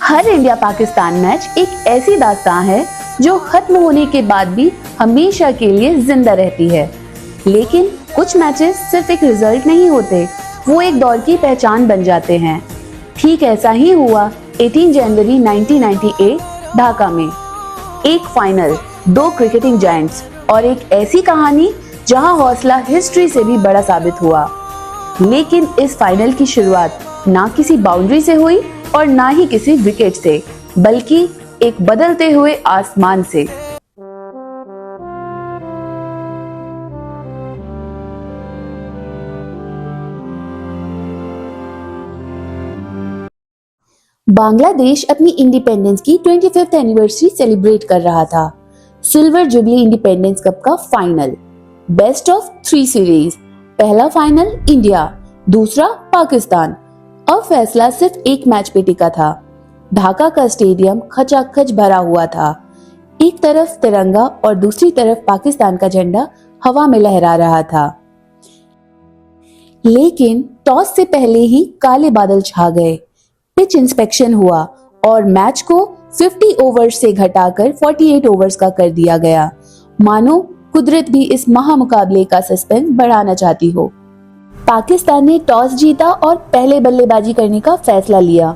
हर India Pakistan match एक ऐसी दास्तान है जो खत्म होने के बाद भी हमेशा के लिए जिंदा रहती है। लेकिन कुछ मैचेस सिर्फ एक रिजल्ट नहीं होते, वो एक दौर की पहचान बन जाते हैं। ठीक ऐसा ही हुआ 18 जनवरी 1998 ढाका में। एक फाइनल, दो क्रिकेटिंग जायंट्स और एक ऐसी कहानी जहां हौसला हिस्ट्री से भी बड़ा साबित हुआ। लेकिन इस फाइनल की शुरुआत ना किसी बाउंड्री से हुई और ना ही किसी विकेट से, बल्कि एक बदलते हुए आसमान से। बांग्लादेश अपनी इंडिपेंडेंस की 25th एनिवर्सरी सेलिब्रेट कर रहा था। सिल्वर जुबली इंडिपेंडेंस कप का फाइनल, बेस्ट ऑफ 3 सीरीज, पहला फाइनल इंडिया, दूसरा पाकिस्तान। अब फैसला सिर्फ एक मैच पे टिका था। ढाका का स्टेडियम खचाखच भरा हुआ था। एक तरफ तिरंगा और दूसरी तरफ पाकिस्तान का झंडा हवा में लहरा रहा था। लेकिन टॉस से पहले ही काले बादल छा गए। पिच इंस्पेक्शन हुआ और मैच को 50 ओवर्स से घटाकर 48 ओवर्स का कर दिया गया, मानो कुदरत भी इस महामुकाबले का सस्पेंस बढ़ाना चाहती हो। पाकिस्तान ने टॉस जीता और पहले बल्लेबाजी करने का फैसला लिया।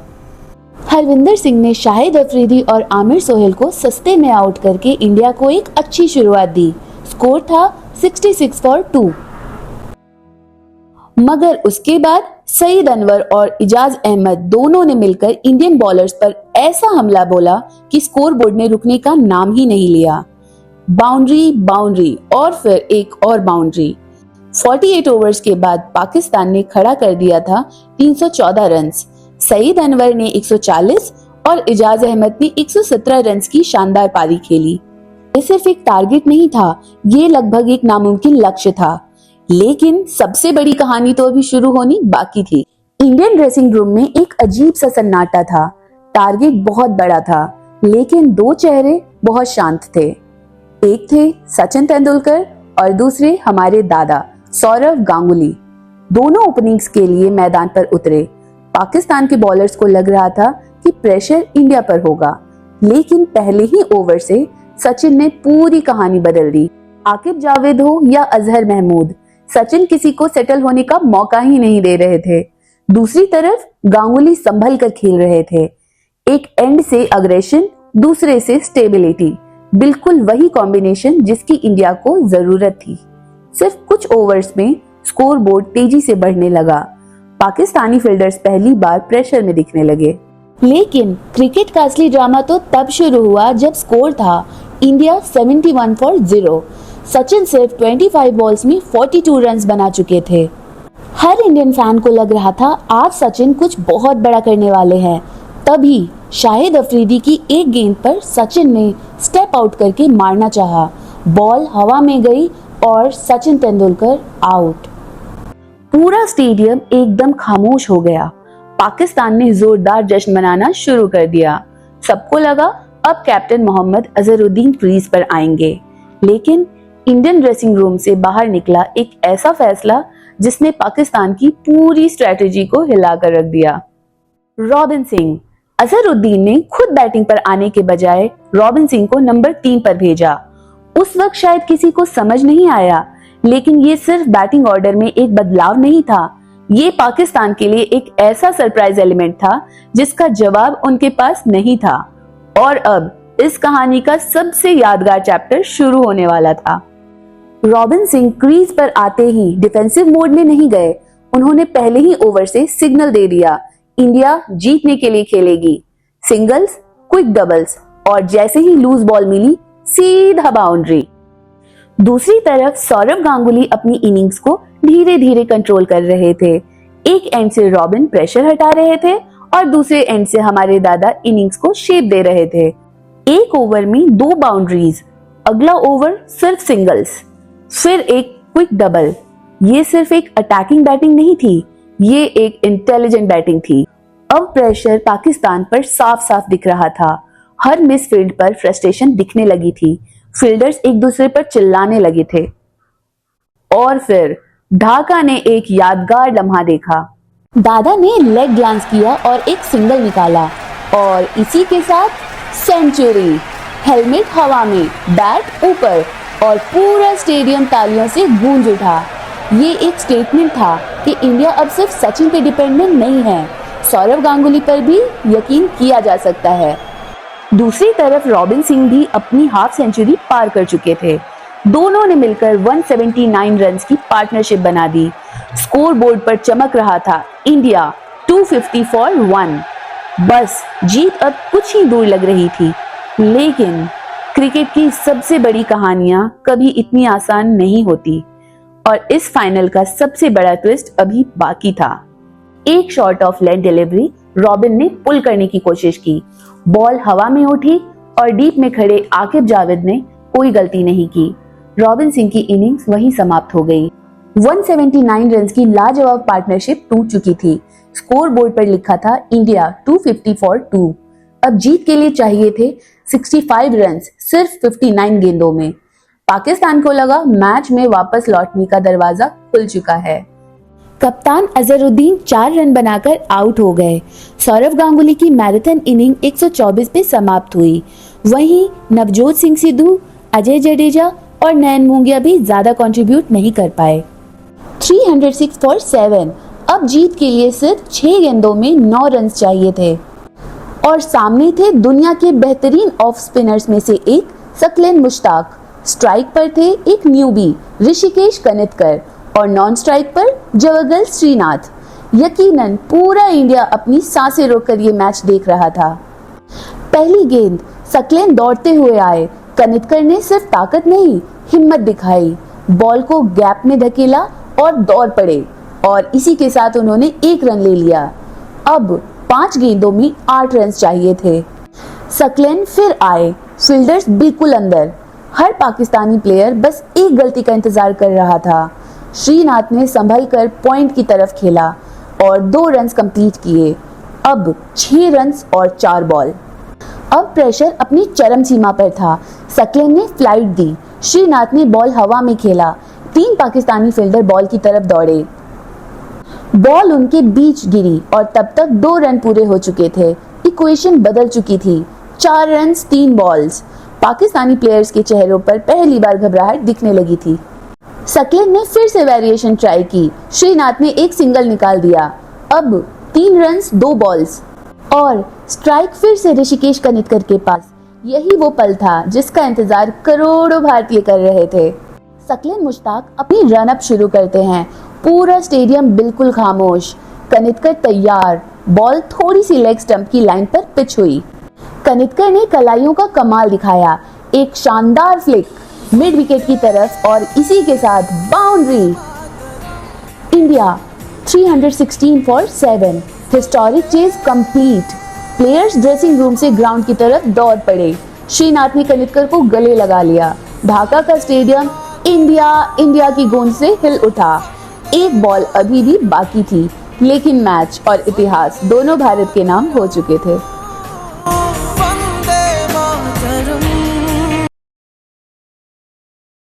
हरविंदर सिंह ने शाहिद अफरीदी और आमिर सोहेल को सस्ते में आउट करके इंडिया को एक अच्छी शुरुआत दी। स्कोर था 66 फॉर 2। मगर उसके बाद सईद अनवर और इजाज अहमद दोनों ने मिलकर इंडियन बॉलर्स पर ऐसा हमला बोला कि स्कोर बोर्ड ने रुकने का नाम ही नहीं लिया। बाउंड्री बाउंड्री और फिर एक और बाउंड्री। 48 ओवर्स के बाद पाकिस्तान ने खड़ा कर दिया था 314 रन्स। सईद अनवर ने 140 और इजाज अहमद ने 117 रन्स की शानदार पारी खेली। ये सिर्फ एक टारगेट नहीं था, ये लगभग एक नामुमकिन लक्ष्य था। लेकिन सबसे बड़ी कहानी तो अभी शुरू होनी बाकी थी। इंडियन ड्रेसिंग रूम में एक अजीब सा सन्नाटा था। टारगेट बहुत बड़ा था, लेकिन दो चेहरे बहुत शांत थे। एक थे सचिन तेंदुलकर और दूसरे हमारे दादा सौरव गांगुली। दोनों ओपनिंग्स के लिए मैदान पर उतरे। पाकिस्तान के बॉलर्स को लग रहा था कि प्रेशर इंडिया पर होगा, लेकिन पहले ही ओवर से सचिन ने पूरी कहानी बदल दी। आकिब जावेद हो या अजहर महमूद, सचिन किसी को सेटल होने का मौका ही नहीं दे रहे थे। दूसरी तरफ गांगुली संभल कर खेल रहे थे। एक एंड से अग्रेशन, दूसरे से स्टेबिलिटी, बिल्कुल वही कॉम्बिनेशन जिसकी इंडिया को जरूरत थी। सिर्फ कुछ ओवर्स में स्कोर बोर्ड तेजी से बढ़ने लगा। पाकिस्तानी फील्डर्स पहली बार प्रेशर में दिखने लगे। लेकिन क्रिकेट का असली ड्रामा तो तब शुरू हुआ जब स्कोर था इंडिया 71 फॉर 0। सचिन सिर्फ 25 बॉल्स में 42 रन्स बना चुके थे। हर इंडियन फैन को लग रहा था आज सचिन कुछ बहुत बड़ा करने वाले हैं। तभी शाहिद अफरीदी की एक गेंद पर सचिन ने स्टेप आउट करके मारना चाहा। बॉल हवा में गई और सचिन तेंदुलकर आउट। पूरा स्टेडियम एकदम खामोश हो गया। पाकिस्तान ने जोरदार जश्न मनाना शुरू कर दिया। सबको लगा अब कैप्टन मोहम्मद अजहरुद्दीन क्रीज पर आएंगे। लेकिन इंडियन ड्रेसिंग रूम से बाहर निकला एक ऐसा फैसला जिसने पाकिस्तान की पूरी स्ट्रेटेजी को हिलाकर रख दिया। रॉबिन सिंह। अजहरुद्दीन ने खुद बैटिंग पर आने के बजाय रॉबिन सिंह को नंबर 3 पर भेजा। उस वक्त शायद किसी को समझ नहीं आया, लेकिन ये सिर्फ बैटिंग ऑर्डर में एक बदलाव नहीं था, ये पाकिस्तान के लिए एक ऐसा सरप्राइज एलिमेंट था जिसका जवाब उनके पास नहीं था। और अब इस कहानी का सबसे यादगार चैप्टर शुरू होने वाला था। रॉबिन सिंह क्रीज पर आते ही डिफेंसिव मोड में नहीं गए। उन्होंने पहले ही ओवर से सिग्नल दे दिया, इंडिया जीतने के लिए खेलेगी। सिंगल्स, क्विक डबल्स और जैसे ही लूज बॉल मिली सीधा बाउंड्री। दूसरी तरफ सौरव गांगुली अपनी इनिंग्स को धीरे धीरे कंट्रोल कर रहे थे। एक एंड से रॉबिन प्रेशर हटा रहे थे और दूसरे एंड से हमारे दादा इनिंग्स को शेप दे रहे थे। एक ओवर में 2 बाउंड्रीज, अगला ओवर सिर्फ सिंगल्स, फिर एक क्विक डबल। ये सिर्फ एक अटैकिंग बैटिंग नहीं थी, ये एक इंटेलिजेंट बैटिंग थी। अब प्रेशर पाकिस्तान पर साफ साफ दिख रहा था। हर मिस फील्ड पर फ्रस्ट्रेशन दिखने लगी थी। फील्डर्स एक दूसरे पर चिल्लाने लगे थे। और फिर ढाका ने एक यादगार लम्हा देखा। दादा ने लेग ग्लांस किया और एक सिंगल निकाला। और इसी के साथ सेंचुरी। हेलमेट हवा में, बैट ऊपर और पूरा स्टेडियम तालियों से गूंज उठा। ये एक स्टेटमेंट था कि इंडिया अब सिर्फ सचिन पे डिपेंडेंट नहीं है, सौरव गांगुली पर भी यकीन किया जा सकता है। दूसरी तरफ रॉबिन सिंह भी अपनी हाफ सेंचुरी पार कर चुके थे। दोनों ने मिलकर 179 रन्स की पार्टनरशिप बना दी। स्कोर बोर्ड पर चमक रहा था इंडिया 250 फॉर 1। बस जीत अब कुछ ही दूर लग रही थी, लेकिन क्रिकेट की सबसे बड़ी कहानियां कभी इतनी आसान नहीं होती और इस फाइनल का सबसे बड़ा ट्विस्ट अभी बाकी था। एक shot of leg delivery robin ने पुल करने की कोशिश की, बॉल हवा में उठी और डीप में खड़े आकिब जावेद ने कोई गलती नहीं की। रॉबिन सिंह की इनिंग्स वहीं समाप्त हो गई। 179 रन्स की लाजवाब पार्टनरशिप टूट चुकी थी। स्कोर बोर्ड पर लिखा था इंडिया 250 फॉर 2। अब जीत के लिए चाहिए थे 65 रन्स सिर्फ 59 गेंदों में। पाकिस्तान को लगा मैच में वापस लौटने का दरवाजा खुल चुका है। कप्तान अजहरुद्दीन 4 रन बनाकर आउट हो गए। सौरव गांगुली की मैराथन इनिंग 124 पे समाप्त हुई। वहीं नवजोत सिंह सिद्धू, अजय जडेजा और नयन मूंगिया भी ज्यादा कंट्रीब्यूट नहीं कर पाए। 306 फॉर 7। अब जीत के लिए सिर्फ 6 गेंदों में 9 रन चाहिए थे और सामने थे दुनिया के बेहतरीन ऑफ स्पिनर्स में से एक सकलेन मुश्ताक। स्ट्राइक पर थे एक न्यूबी ऋषिकेश कनितकर और नॉन स्ट्राइक पर जवगल श्रीनाथ। यकीनन पूरा इंडिया अपनी सांसें रोककर ये मैच देख रहा था। पहली गेंद सकलेन दौड़ते हुए आए। कनितकर ने सिर्फ ताकत नहीं, हिम्मत दिखाई, बॉल को गैप में धकेला और दौड़ पड़े और इसी के साथ उन्होंने 1 रन ले लिया। अब 5 गेंदों में 8 रन चाहिए थे। सकलेन फिर आए, फील्डर्स बिल्कुल अंदर। हर पाकिस्तानी प्लेयर बस एक गलती का इंतजार कर रहा था। श्रीनाथ ने संभल कर पॉइंट की तरफ खेला और 2 रन कंप्लीट किए। अब 6 रन और 4 बॉल। अब प्रेशर अपनी चरम सीमा पर था। सकलेन ने फ्लाइट दी, श्रीनाथ ने बॉल हवा में खेला। 3 पाकिस्तानी फील्डर बॉल की तरफ दौड़े, बॉल उनके बीच गिरी और तब तक 2 रन पूरे हो चुके थे। इक्वेशन बदल चुकी थी। 4 रन 3 बॉल्स। पाकिस्तानी प्लेयर्स के चेहरों पर पहली बार घबराहट दिखने लगी थी। सकलेन ने फिर से वेरिएशन ट्राई की। श्रीनाथ ने एक सिंगल निकाल दिया। अब 3 रन 2 बॉल्स और स्ट्राइक फिर से ऋषिकेश कनितकर के पास। यही वो पल था जिसका इंतजार करोड़ों भारतीय कर रहे थे। सकलेन मुश्ताक अपनी रन अप शुरू करते हैं। पूरा स्टेडियम बिल्कुल खामोश। कनितकर तैयार। बॉल थोड़ी सी लेग स्टंप की लाइन पर पिच हुई। कनितकर ने कलाइयों का कमाल दिखाया। एक शानदार फ्लिक मिड विकेट की तरफ और इसी के साथ boundary. India 316 for 7। Historic chase complete. Players dressing room से ग्राउंड की तरफ दौड़ पड़े। श्रीनाथ ने कनितकर को गले लगा लिया। ढाका का स्टेडियम इंडिया इंडिया की गूंज से हिल उठा। एक बॉल अभी भी बाकी थी, लेकिन मैच और इतिहास दोनों भारत के नाम हो चुके थे।